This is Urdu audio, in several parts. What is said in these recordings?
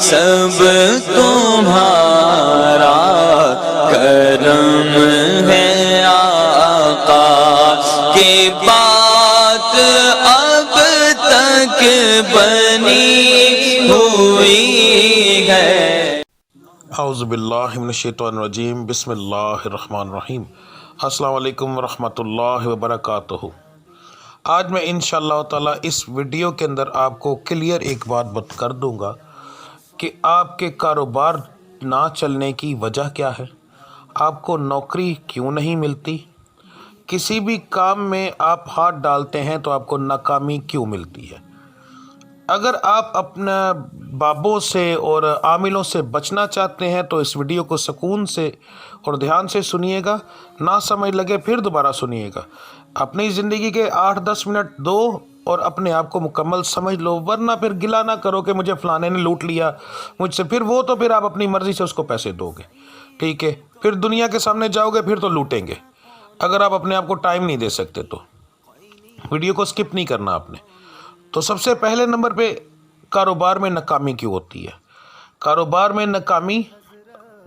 سب تمہارا کرم ہے آقا کی بات اب تک بنی ہوئی ہے۔ اعوذ باللہ من الشیطان الرجیم، بسم اللہ الرحمن الرحیم۔ السلام علیکم ورحمۃ اللہ وبرکاتہ۔ آج میں انشاءاللہ تعالی اس ویڈیو کے اندر آپ کو کلیئر ایک بات کر دوں گا کہ آپ کے کاروبار نہ چلنے کی وجہ کیا ہے، آپ کو نوکری کیوں نہیں ملتی، کسی بھی کام میں آپ ہاتھ ڈالتے ہیں تو آپ کو ناکامی کیوں ملتی ہے۔ اگر آپ اپنا بابوں سے اور عاملوں سے بچنا چاہتے ہیں تو اس ویڈیو کو سکون سے اور دھیان سے سنیے گا، نہ سمجھ لگے پھر دوبارہ سنیے گا۔ اپنی زندگی کے 8-10 منٹ دو اور اپنے آپ کو مکمل سمجھ لو، ورنہ پھر گلہ نہ کرو کہ مجھے فلانے نے لوٹ لیا مجھ سے، پھر وہ تو پھر آپ اپنی مرضی سے اس کو پیسے دو گے، ٹھیک ہے، پھر دنیا کے سامنے جاؤ گے پھر تو لوٹیں گے۔ اگر آپ اپنے آپ کو ٹائم نہیں دے سکتے تو ویڈیو کو سکپ نہیں کرنا آپ نے۔ تو سب سے پہلے نمبر پہ کاروبار میں ناکامی کیوں ہوتی ہے؟ کاروبار میں ناکامی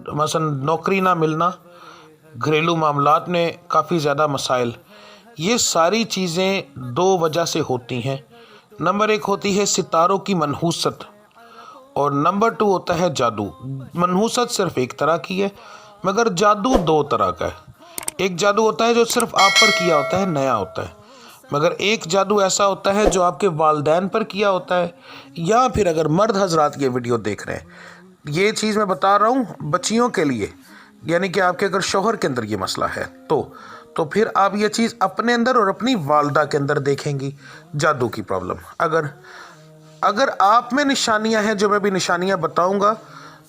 مثلا نوکری نہ ملنا، گھریلو معاملات میں کافی زیادہ مسائل، یہ ساری چیزیں دو وجہ سے ہوتی ہیں۔ نمبر 1 ہوتی ہے ستاروں کی منحوست، اور نمبر 2 ہوتا ہے جادو۔ منحوست صرف ایک طرح کی ہے مگر جادو 2 طرح کا ہے۔ ایک جادو ہوتا ہے جو صرف آپ پر کیا ہوتا ہے، نیا ہوتا ہے، مگر ایک جادو ایسا ہوتا ہے جو آپ کے والدین پر کیا ہوتا ہے، یا پھر اگر مرد حضرات یہ ویڈیو دیکھ رہے ہیں، یہ چیز میں بتا رہا ہوں بچیوں کے لیے، یعنی کہ آپ کے اگر شوہر کے اندر یہ مسئلہ ہے تو پھر آپ یہ چیز اپنے اندر اور اپنی والدہ کے اندر دیکھیں گی، جادو کی پرابلم۔ اگر آپ میں نشانیاں ہیں جو میں بھی نشانیاں بتاؤں گا،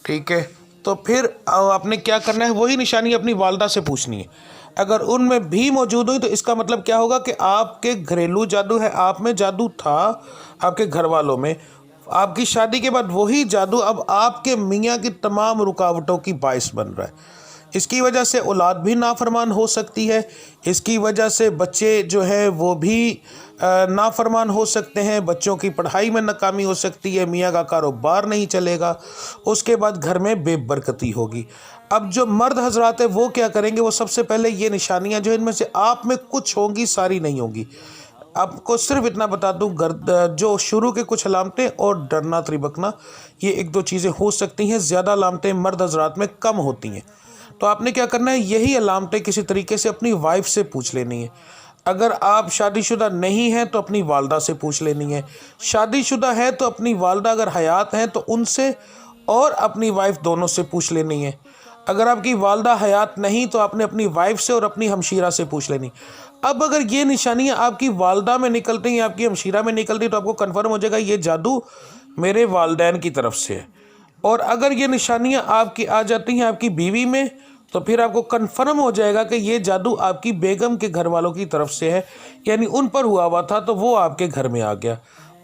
ٹھیک ہے، تو پھر آپ نے کیا کرنا ہے، وہی نشانیاں اپنی والدہ سے پوچھنی ہے۔ اگر ان میں بھی موجود ہوئی تو اس کا مطلب کیا ہوگا کہ آپ کے گھریلو جادو ہے، آپ میں جادو تھا، آپ کے گھر والوں میں، آپ کی شادی کے بعد وہی جادو اب آپ کے میاں کی تمام رکاوٹوں کی باعث بن رہا ہے۔ اس کی وجہ سے اولاد بھی نافرمان ہو سکتی ہے، اس کی وجہ سے بچے جو ہیں وہ بھی نافرمان ہو سکتے ہیں، بچوں کی پڑھائی میں ناکامی ہو سکتی ہے، میاں کا کاروبار نہیں چلے گا، اس کے بعد گھر میں بے برکتی ہوگی۔ اب جو مرد حضرات ہیں وہ کیا کریں گے، وہ سب سے پہلے یہ نشانیاں جو ان میں سے آپ میں کچھ ہوں گی، ساری نہیں ہوں گی۔ آپ کو صرف اتنا بتا دوں، جو شروع کے کچھ علامتیں اور ڈرنا تربکنا، یہ 1-2 چیزیں ہو سکتی ہیں، زیادہ علامتیں مرد حضرات میں کم ہوتی ہیں۔ تو آپ نے کیا کرنا ہے، یہی علامتیں کسی طریقے سے اپنی وائف سے پوچھ لینی ہے۔ اگر آپ شادی شدہ نہیں ہیں تو اپنی والدہ سے پوچھ لینی ہے، شادی شدہ ہے تو اپنی والدہ اگر حیات ہیں تو ان سے اور اپنی وائف دونوں سے پوچھ لینی ہے۔ اگر آپ کی والدہ حیات نہیں تو آپ نے اپنی وائف سے اور اپنی ہمشیرہ سے پوچھ لینی۔ اب اگر یہ نشانیاں آپ کی والدہ میں نکلتی ہیں، آپ کی ہمشیرہ میں نکلتی ہیں، تو آپ کو کنفرم ہو جائے گا یہ جادو میرے والدین کی طرف سے ہے۔ اور اگر یہ نشانیاں آپ کی آ جاتی ہیں آپ کی بیوی میں، تو پھر آپ کو کنفرم ہو جائے گا کہ یہ جادو آپ کی بیگم کے گھر والوں کی طرف سے ہے، یعنی ان پر ہوا ہوا تھا تو وہ آپ کے گھر میں آ گیا۔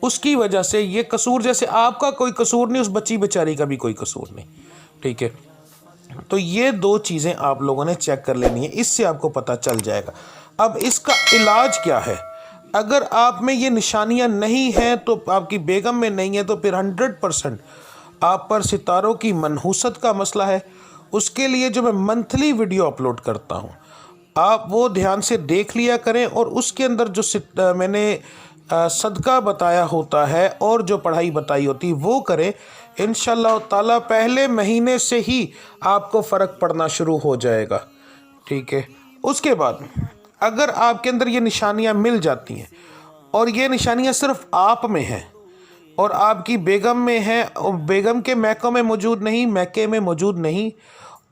اس کی وجہ سے یہ قصور، جیسے آپ کا کوئی قصور نہیں، اس بچی بیچاری کا بھی کوئی قصور نہیں، ٹھیک ہے۔ تو یہ 2 چیزیں آپ لوگوں نے چیک کر لینی ہے، اس سے آپ کو پتہ چل جائے گا۔ اب اس کا علاج کیا ہے؟ اگر آپ میں یہ نشانیاں نہیں ہیں تو آپ کی بیگم میں نہیں ہے تو پھر 100% آپ پر ستاروں کی منحوست کا مسئلہ ہے۔ اس کے لیے جو میں منتھلی ویڈیو اپلوڈ کرتا ہوں، آپ وہ دھیان سے دیکھ لیا کریں، اور اس کے اندر جو میں نے صدقہ بتایا ہوتا ہے اور جو پڑھائی بتائی ہوتی ہے وہ کریں، انشاءاللہ تعالی پہلے مہینے سے ہی آپ کو فرق پڑنا شروع ہو جائے گا، ٹھیک ہے۔ اس کے بعد اگر آپ کے اندر یہ نشانیاں مل جاتی ہیں اور یہ نشانیاں صرف آپ میں ہیں اور آپ کی بیگم میں ہیں، اور بیگم کے میکوں میں موجود نہیں، میکے میں موجود نہیں،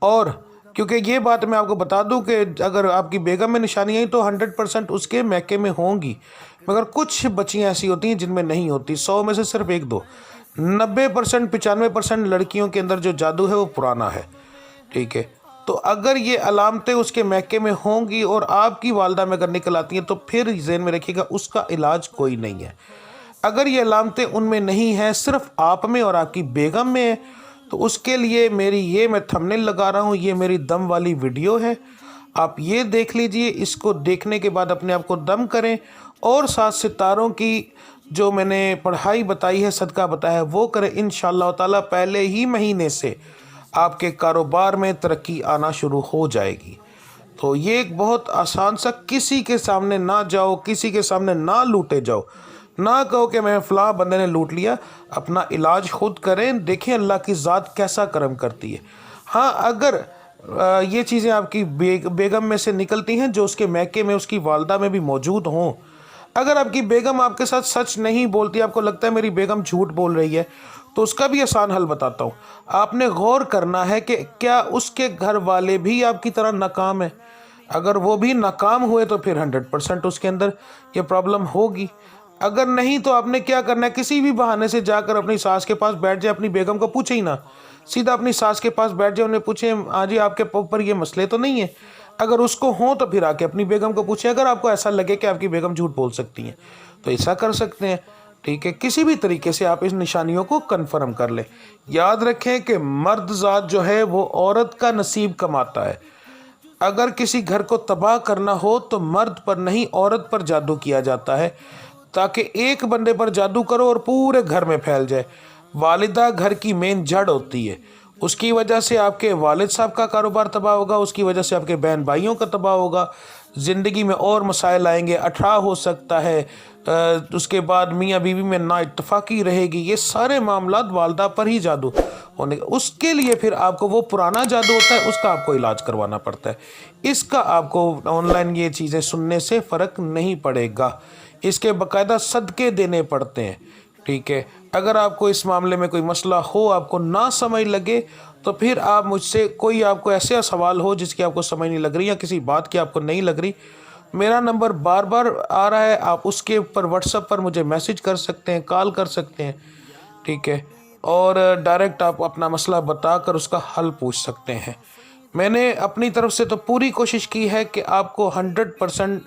اور کیونکہ یہ بات میں آپ کو بتا دوں کہ اگر آپ کی بیگم میں نشانیاں ہیں تو 100% اس کے میکے میں ہوں گی، مگر کچھ بچیاں ایسی ہوتی ہیں جن میں نہیں ہوتی، 100 میں سے صرف 1-2، 90% 95% لڑکیوں کے اندر جو جادو ہے وہ پرانا ہے، ٹھیک ہے۔ تو اگر یہ علامتیں اس کے میکے میں ہوں گی اور آپ کی والدہ میں اگر نکل آتی ہیں تو پھر ذہن میں رکھیے گا اس کا علاج کوئی نہیں ہے۔ اگر یہ علامتیں ان میں نہیں ہیں، صرف آپ میں اور آپ کی بیگم میں ہے، تو اس کے لیے میں تھمبنیل لگا رہا ہوں، یہ میری دم والی ویڈیو ہے، آپ یہ دیکھ لیجئے، اس کو دیکھنے کے بعد اپنے آپ کو دم کریں، اور ساتھ ستاروں کی جو میں نے پڑھائی بتائی ہے، صدقہ بتایا ہے، وہ کریں، انشاءاللہ تعالیٰ پہلے ہی مہینے سے آپ کے کاروبار میں ترقی آنا شروع ہو جائے گی۔ تو یہ ایک بہت آسان سا، کسی کے سامنے نہ جاؤ، کسی کے سامنے نہ لوٹے جاؤ، نہ کہو کہ میں فلاں بندے نے لوٹ لیا، اپنا علاج خود کریں، دیکھیں اللہ کی ذات کیسا کرم کرتی ہے۔ ہاں اگر یہ چیزیں آپ کی بیگم میں سے نکلتی ہیں جو اس کے میکے میں اس کی والدہ میں بھی موجود ہوں، اگر آپ کی بیگم آپ کے ساتھ سچ نہیں بولتی، آپ کو لگتا ہے میری بیگم جھوٹ بول رہی ہے، تو اس کا بھی آسان حل بتاتا ہوں۔ آپ نے غور کرنا ہے کہ کیا اس کے گھر والے بھی آپ کی طرح ناکام ہیں؟ اگر وہ بھی ناکام ہوئے تو پھر 100% اس کے اندر یہ پرابلم ہوگی۔ اگر نہیں تو آپ نے کیا کرنا ہے، کسی بھی بہانے سے جا کر اپنی ساس کے پاس بیٹھ جائے، اپنی بیگم کو پوچھے ہی نہ، سیدھا اپنی ساس کے پاس بیٹھ جائے، انہیں پوچھیں ہاں جی آپ کے اوپر یہ مسئلے تو نہیں ہیں، اگر اس کو ہوں تو پھر آ کے اپنی بیگم کو پوچھیں۔ اگر آپ کو ایسا لگے کہ آپ کی بیگم جھوٹ بول سکتی ہیں تو ایسا کر سکتے ہیں، ٹھیک ہے۔ کسی بھی طریقے سے آپ اس نشانیوں کو کنفرم کر لیں۔ یاد رکھیں کہ مرد ذات جو ہے وہ عورت کا نصیب کماتا ہے۔ اگر کسی گھر کو تباہ کرنا ہو تو مرد پر نہیں عورت پر جادو کیا جاتا ہے، تاکہ ایک بندے پر جادو کرو اور پورے گھر میں پھیل جائے۔ والدہ گھر کی مین جڑ ہوتی ہے، اس کی وجہ سے آپ کے والد صاحب کا کاروبار تباہ ہوگا، اس کی وجہ سے آپ کے بہن بھائیوں کا تباہ ہوگا، زندگی میں اور مسائل آئیں گے، اٹھا ہو سکتا ہے، اس کے بعد میاں بیوی میں نا اتفاقی رہے گی، یہ سارے معاملات والدہ پر ہی جادو ہونے گا۔ اس کے لیے پھر آپ کو وہ پرانا جادو ہوتا ہے، اس کا آپ کو علاج کروانا پڑتا ہے۔ اس کا آپ کو آن لائن یہ چیزیں سننے سے فرق نہیں پڑے گا، اس کے باقاعدہ صدقے دینے پڑتے ہیں، ٹھیک ہے۔ اگر آپ کو اس معاملے میں کوئی مسئلہ ہو، آپ کو نہ سمجھ لگے، تو پھر آپ مجھ سے کوئی آپ کو ایسا سوال ہو جس کی آپ کو سمجھ نہیں لگ رہی یا کسی بات کی آپ کو نہیں لگ رہی، میرا نمبر بار بار آ رہا ہے، آپ اس کے اوپر واٹس ایپ پر مجھے میسج کر سکتے ہیں، کال کر سکتے ہیں، ٹھیک ہے، اور ڈائریکٹ آپ اپنا مسئلہ بتا کر اس کا حل پوچھ سکتے ہیں۔ میں نے اپنی طرف سے تو پوری کوشش کی ہے کہ آپ کو 100%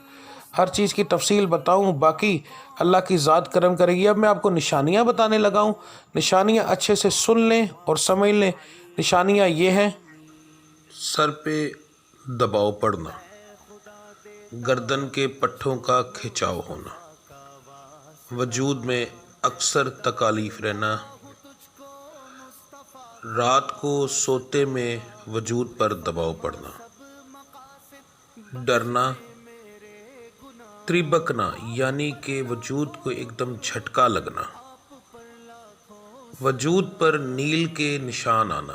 ہر چیز کی تفصیل بتاؤں، باقی اللہ کی ذات کرم کرے گی۔ اب میں آپ کو نشانیاں بتانے لگا ہوں، نشانیاں اچھے سے سن لیں اور سمجھ لیں۔ نشانیاں یہ ہیں: سر پہ دباؤ پڑنا، گردن کے پٹھوں کا کھچاؤ ہونا، وجود میں اکثر تکالیف رہنا، رات کو سوتے میں وجود پر دباؤ پڑنا، ڈرنا، تربکنا یعنی کہ وجود کو ایک دم جھٹکا لگنا، وجود پر نیل کے نشان آنا،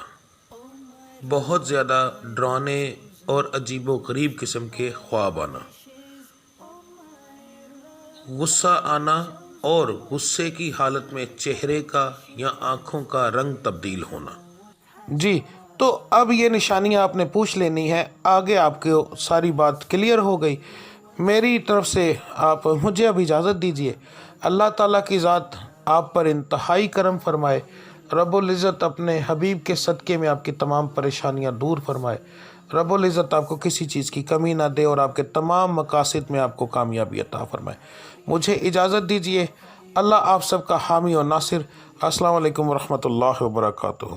بہت زیادہ ڈرانے اور عجیب و غریب قسم کے خواب آنا، غصہ آنا اور غصے کی حالت میں چہرے کا یا آنکھوں کا رنگ تبدیل ہونا۔ جی، تو اب یہ نشانیاں آپ نے پوچھ لینی ہے، آگے آپ کو ساری بات کلیئر ہو گئی۔ میری طرف سے آپ مجھے اب اجازت دیجیے۔ اللہ تعالیٰ کی ذات آپ پر انتہائی کرم فرمائے، رب العزت اپنے حبیب کے صدقے میں آپ کی تمام پریشانیاں دور فرمائے، رب العزت آپ کو کسی چیز کی کمی نہ دے اور آپ کے تمام مقاصد میں آپ کو کامیابی عطا فرمائے۔ مجھے اجازت دیجیے۔ اللہ آپ سب کا حامی و ناصر۔ السلام علیکم ورحمۃ اللہ وبرکاتہ۔